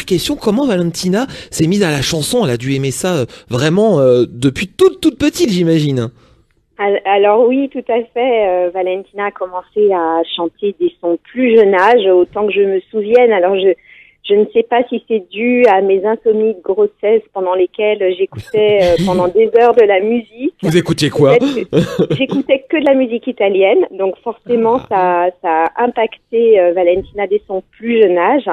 question, comment Valentina s'est mise à la chanson? Elle a dû aimer ça vraiment depuis toute petite, j'imagine. Alors oui, tout à fait. Valentina a commencé à chanter dès son plus jeune âge, autant que je me souvienne. Alors je ne sais pas si c'est dû à mes insomnies de grossesse pendant lesquelles j'écoutais pendant des heures de la musique. Vous écoutiez quoi? J'écoutais que de la musique italienne, donc forcément ça a impacté Valentina dès son plus jeune âge.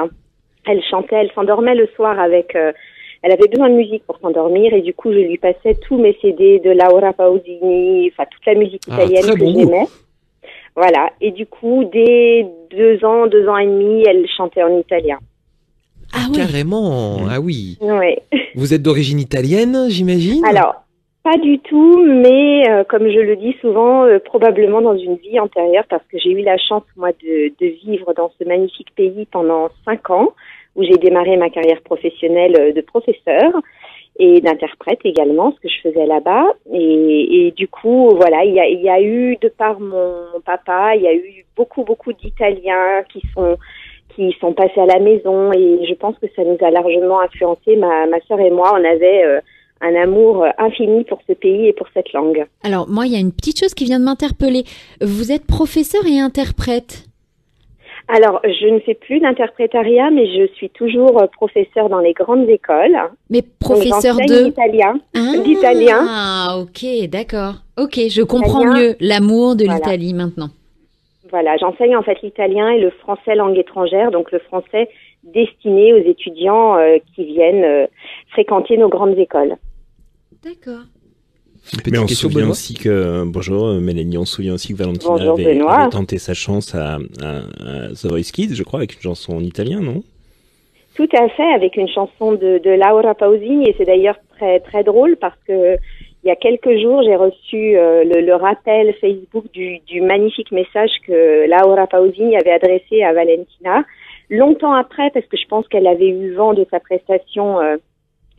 Elle chantait, elle s'endormait le soir avec... elle avait besoin de musique pour s'endormir et du coup je lui passais tous mes CD de Laura Pausini, enfin toute la musique italienne que j'aimais. Voilà, et du coup dès 2 ans et demi, elle chantait en italien. Ah oui. Carrément, ah oui. Ouais. Vous êtes d'origine italienne, j'imagine? Alors, pas du tout, mais comme je le dis souvent, probablement dans une vie antérieure, parce que j'ai eu la chance, moi, de vivre dans ce magnifique pays pendant 5 ans, où j'ai démarré ma carrière professionnelle de professeur et d'interprète également, ce que je faisais là-bas. Et du coup, voilà, il y a eu, de par mon papa, il y a eu beaucoup d'Italiens qui sont passés à la maison, et je pense que ça nous a largement influencé. Ma sœur et moi, on avait un amour infini pour ce pays et pour cette langue. Alors moi, il y a une petite chose qui vient de m'interpeller. Vous êtes professeur et interprète? Alors, je ne fais plus d'interprétariat, mais je suis toujours professeur dans les grandes écoles. Mais professeur d'italien. Ah, ok, d'accord. Ok, je comprends mieux l'amour de l'Italie maintenant. Voilà, j'enseigne en fait l'italien et le français langue étrangère, donc le français destiné aux étudiants qui viennent fréquenter nos grandes écoles. D'accord. Mais on se souvient aussi que, bonjour Mélanie, on se souvient aussi que Valentina avait tenté sa chance à The Voice Kids, je crois, avec une chanson en italien, non? Tout à fait, avec une chanson de Laura Pausini, et c'est d'ailleurs très très drôle parce que il y a quelques jours, j'ai reçu le rappel Facebook du magnifique message que Laura Pausini avait adressé à Valentina, longtemps après, parce que je pense qu'elle avait eu vent de sa prestation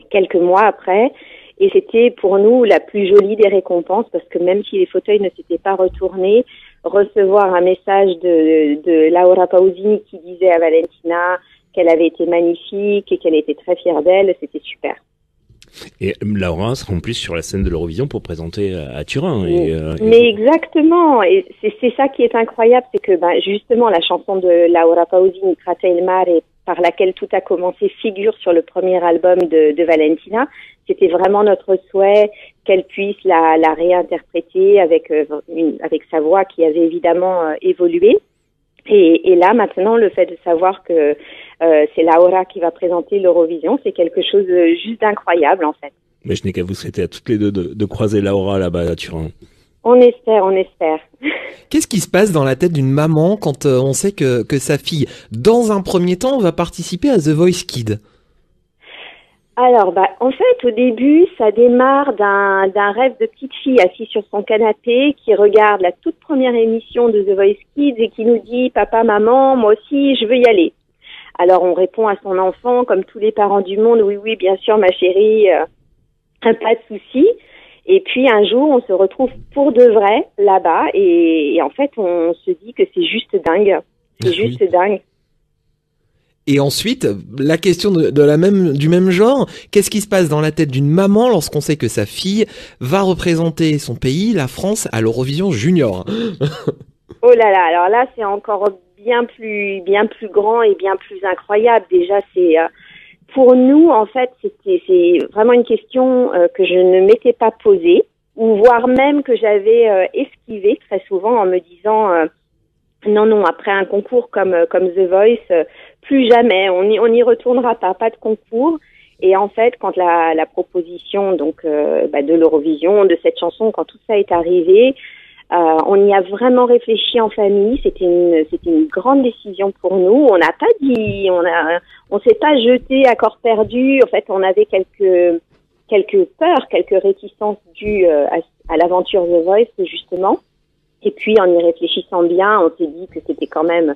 quelques mois après. Et c'était pour nous la plus jolie des récompenses, parce que même si les fauteuils ne s'étaient pas retournés, recevoir un message de Laura Pausini qui disait à Valentina qu'elle avait été magnifique et qu'elle était très fière d'elle, c'était super. Et Laura sera en plus sur la scène de l'Eurovision pour présenter à Turin. Mais exactement, et c'est ça qui est incroyable, c'est que justement la chanson de Laura Pausini, Crata il mare, par laquelle tout a commencé, figure sur le premier album de Valentina. C'était vraiment notre souhait qu'elle puisse la réinterpréter avec sa voix qui avait évidemment évolué. Et là, maintenant, le fait de savoir que c'est Laura qui va présenter l'Eurovision, c'est quelque chose juste d'incroyable, en fait. Mais je n'ai qu'à vous souhaiter à toutes les deux de croiser Laura là-bas à Turin. On espère. Qu'est-ce qui se passe dans la tête d'une maman quand on sait que sa fille, dans un premier temps, va participer à The Voice Kids? Alors, en fait, au début, ça démarre d'un rêve de petite fille assise sur son canapé qui regarde la toute première émission de The Voice Kids et qui nous dit « Papa, maman, moi aussi, je veux y aller ». Alors, on répond à son enfant, comme tous les parents du monde, « Oui, bien sûr, ma chérie, pas de souci ». Et puis, un jour, on se retrouve pour de vrai là-bas et en fait, on se dit que c'est juste dingue. C'est juste dingue. Et ensuite, la question du même genre, qu'est-ce qui se passe dans la tête d'une maman lorsqu'on sait que sa fille va représenter son pays, la France, à l'Eurovision Junior? Oh là là, alors là, c'est encore bien plus grand et bien plus incroyable. Déjà, c'est pour nous, en fait, c'est vraiment une question que je ne m'étais pas posée, ou voire même que j'avais esquivée très souvent en me disant non, après un concours comme The Voice, plus jamais, on n'y retournera pas de concours. Et en fait, quand la proposition donc de l'Eurovision, de cette chanson, quand tout ça est arrivé, on y a vraiment réfléchi en famille. C'était une grande décision pour nous. On n'a pas dit, on s'est pas jeté à corps perdu. En fait, on avait quelques peurs, quelques réticences dues à l'aventure The Voice, justement. Et puis, en y réfléchissant bien, on s'est dit que c'était quand même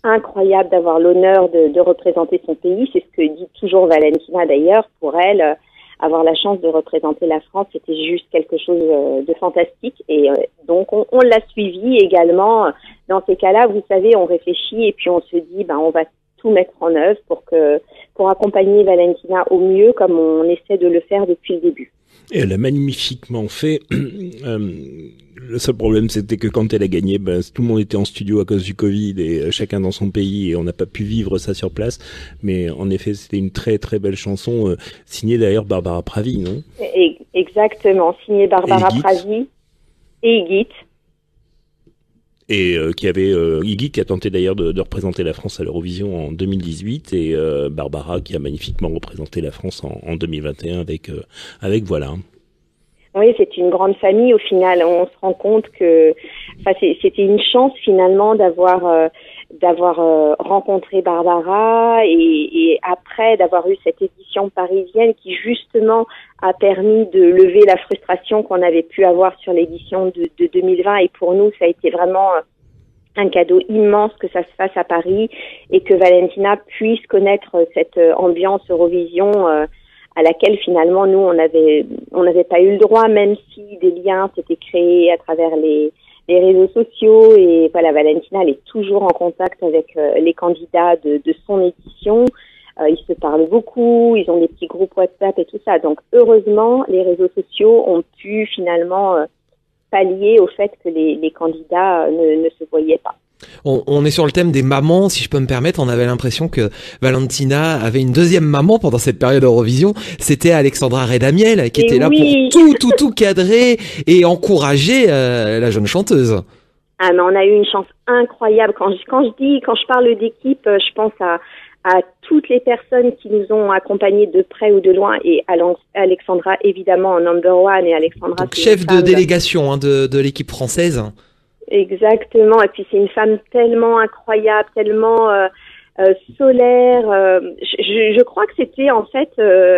incroyable d'avoir l'honneur de représenter son pays. C'est ce que dit toujours Valentina d'ailleurs. Pour elle, avoir la chance de représenter la France, c'était juste quelque chose de fantastique. Et donc, on l'a suivi également. Dans ces cas-là, vous savez, on réfléchit et puis on se dit, on va tout mettre en œuvre pour accompagner Valentina au mieux, comme on essaie de le faire depuis le début. Et elle a magnifiquement fait. Le seul problème, c'était que quand elle a gagné, tout le monde était en studio à cause du Covid et chacun dans son pays, et on n'a pas pu vivre ça sur place. Mais en effet, c'était une très très belle chanson, signée d'ailleurs Barbara Pravi, non? Exactement, signée Barbara Pravi et Igit. Et qui avait Iggy qui a tenté d'ailleurs de représenter la France à l'Eurovision en 2018 et Barbara qui a magnifiquement représenté la France en 2021 avec Voilà. Oui, c'est une grande famille au final. On se rend compte que c'était une chance finalement d'avoir rencontré Barbara et après d'avoir eu cette édition parisienne qui justement a permis de lever la frustration qu'on avait pu avoir sur l'édition de 2020 et pour nous ça a été vraiment un cadeau immense que ça se fasse à Paris et que Valentina puisse connaître cette ambiance Eurovision à laquelle finalement nous on n'avait pas eu le droit, même si des liens s'étaient créés à travers les réseaux sociaux et voilà, Valentina elle est toujours en contact avec les candidats de son édition. Ils se parlent beaucoup, ils ont des petits groupes WhatsApp et tout ça. Donc heureusement, les réseaux sociaux ont pu finalement pallier au fait que les candidats ne se voyaient pas. On est sur le thème des mamans, si je peux me permettre. On avait l'impression que Valentina avait une deuxième maman pendant cette période Eurovision. C'était Alexandra Redamiel qui était là pour tout cadrer et encourager la jeune chanteuse. Ah mais on a eu une chance incroyable. Quand je parle d'équipe, je pense à toutes les personnes qui nous ont accompagnés de près ou de loin et Alexandra évidemment en number one et Alexandra donc, chef de délégation de l'équipe française. Exactement, et puis c'est une femme tellement incroyable, tellement solaire. Je crois que c'était en fait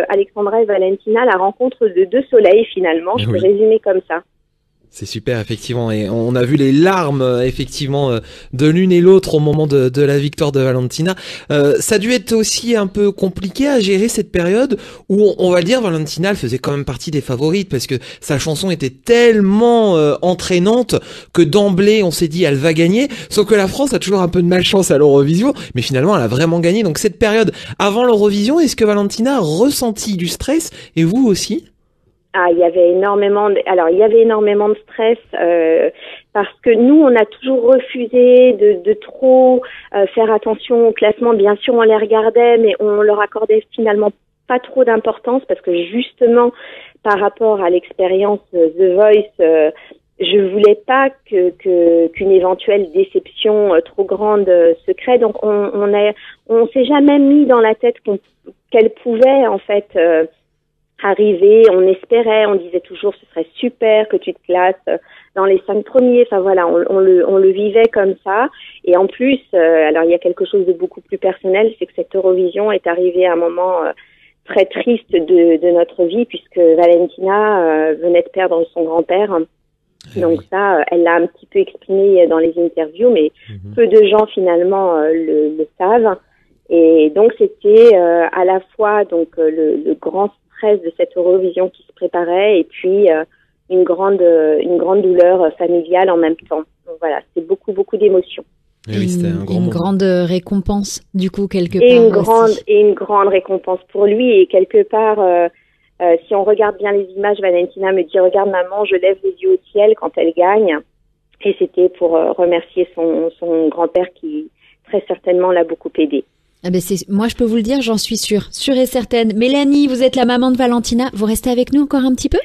Alexandra et Valentina la rencontre de deux soleils finalement, je peux résumer comme ça. C'est super, effectivement, et on a vu les larmes, effectivement, de l'une et l'autre au moment de la victoire de Valentina. Ça a dû être aussi un peu compliqué à gérer cette période où, on va le dire, Valentina, elle faisait quand même partie des favorites parce que sa chanson était tellement entraînante que d'emblée, on s'est dit, elle va gagner. Sauf que la France a toujours un peu de malchance à l'Eurovision, mais finalement, elle a vraiment gagné. Donc cette période avant l'Eurovision, est-ce que Valentina a ressenti du stress, et vous aussi ? Ah, il y avait énormément de stress parce que nous on a toujours refusé de trop faire attention au classement. Bien sûr, on les regardait, mais on leur accordait finalement pas trop d'importance parce que justement par rapport à l'expérience The Voice, je voulais pas qu'une éventuelle déception trop grande se crée. Donc on s'est jamais mis dans la tête qu'elle pouvait en fait arriver, on espérait, on disait toujours ce serait super que tu te classes dans les 5 premiers, enfin voilà, on le vivait comme ça. Et en plus, alors il y a quelque chose de beaucoup plus personnel, c'est que cette Eurovision est arrivée à un moment très triste de notre vie puisque Valentina venait de perdre son grand-père. Donc ça, elle l'a un petit peu exprimé dans les interviews, mais peu de gens finalement le savent. Et donc c'était à la fois donc le grand stress de cette Eurovision qui se préparait et puis une grande douleur familiale en même temps. Donc voilà, c'est beaucoup d'émotions. Oui, c'était une grande récompense du coup quelque part. Et une grande récompense pour lui et quelque part si on regarde bien les images, Valentina me dit regarde maman, je lève les yeux au ciel quand elle gagne et c'était pour remercier son grand-père qui très certainement l'a beaucoup aidé. Ah ben moi je peux vous le dire, j'en suis sûre et certaine. Mélanie, vous êtes la maman de Valentina, vous restez avec nous encore un petit peu ?